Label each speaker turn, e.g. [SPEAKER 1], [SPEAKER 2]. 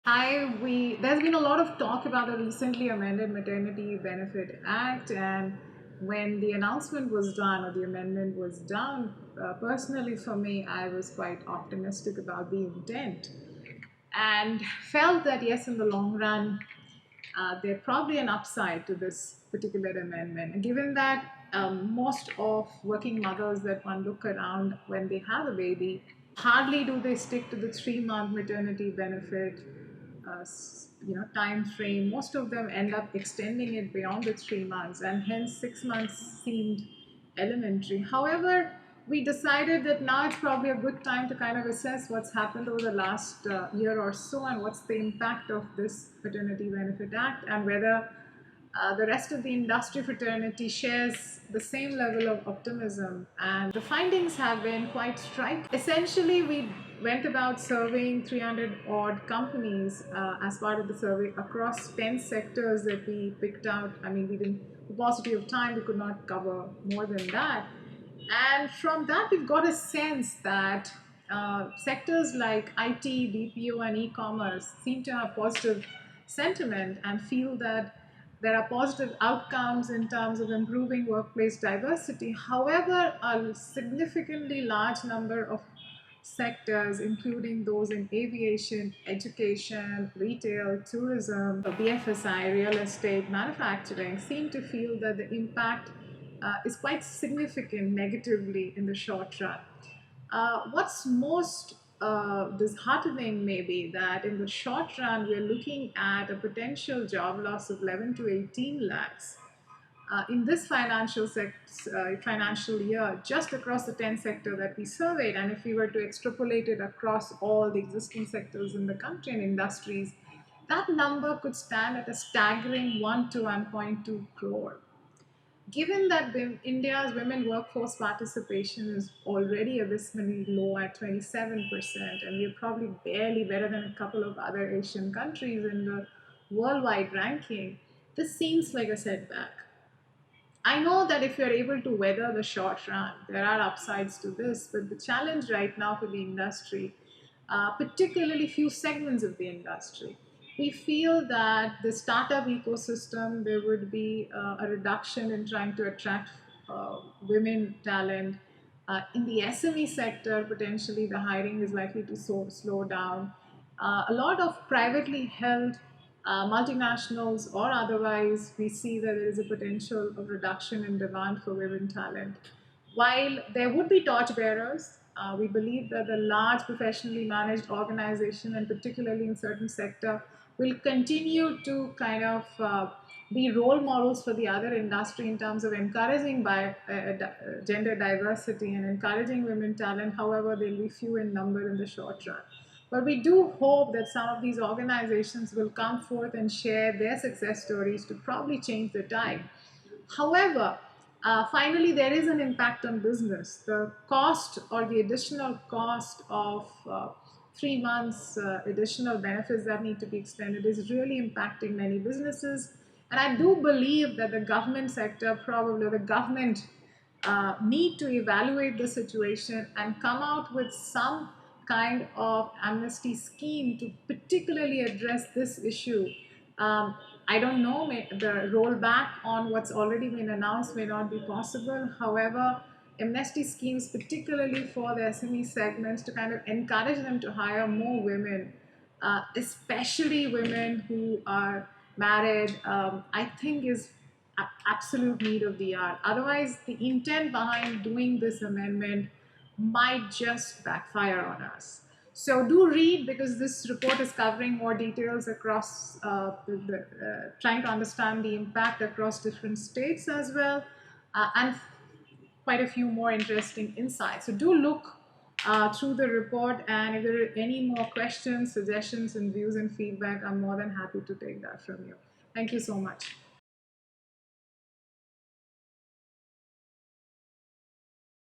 [SPEAKER 1] There's been a lot of talk about the recently amended Maternity Benefit Act, and when the announcement was done or the amendment was done, personally for me, I was quite optimistic about the intent and felt that yes, in the long run, there's probably an upside to this particular amendment. And given that most of working mothers that one look around when they have a baby, hardly do they stick to the 3-month maternity benefit time frame. Most of them end up extending it beyond the 3 months, and hence 6 months seemed elementary. However, we decided that now it's probably a good time to kind of assess what's happened over the last year or so and what's the impact of this Paternity Benefit Act, and whether the rest of the industry fraternity shares the same level of optimism. And the findings have been quite striking. Essentially, we went about surveying 300 odd companies as part of the survey across 10 sectors that we picked out. I mean, we didn't, for paucity of time, we could not cover more than that. And from that, we've got a sense that sectors like IT, BPO, and e-commerce seem to have positive sentiment and feel that there are positive outcomes in terms of improving workplace diversity. However, a significantly large number of sectors, including those in aviation, education, retail, tourism, BFSI, real estate, manufacturing, seem to feel that the impact is quite significant negatively in the short run. What's most disheartening may be that in the short run, we're looking at a potential job loss of 11 to 18 lakhs in this financial year, just across the 10 sector that we surveyed. And if we were to extrapolate it across all the existing sectors in the country and industries, that number could stand at a staggering 1 to 1.2 crore. Given that India's women workforce participation is already abysmally low at 27%, and we're probably barely better than a couple of other Asian countries in the worldwide ranking, this seems like a setback. I know that if you're able to weather the short run, there are upsides to this, but the challenge right now for the industry, particularly few segments of the industry, we feel that the startup ecosystem, there would be a reduction in trying to attract women talent. In the SME sector, potentially the hiring is likely to slow down. A lot of privately held multinationals or otherwise, we see that there is a potential of reduction in demand for women talent. While there would be torchbearers, we believe that the large professionally managed organization, and particularly in certain sector, will continue to kind of be role models for the other industry in terms of encouraging gender diversity and encouraging women talent. However, they'll be few in number in the short run. But we do hope that some of these organizations will come forth and share their success stories to probably change the tide. However, finally, there is an impact on business. The cost or the additional cost of 3 months additional benefits that need to be extended is really impacting many businesses. And I do believe that the government sector, probably the government, need to evaluate the situation and come out with some kind of amnesty scheme to particularly address this issue. Um, I don't know, the rollback on what's already been announced may not be possible. However, amnesty schemes, particularly for the SME segments, to kind of encourage them to hire more women, especially women who are married, I think is absolute need of the hour. Otherwise, the intent behind doing this amendment might just backfire on us. So do read, because this report is covering more details across trying to understand the impact across different states as well, and quite a few more interesting insights. So do look through the report, and if there are any more questions, suggestions, and views and feedback, I'm more than happy to take that from you. Thank you so much.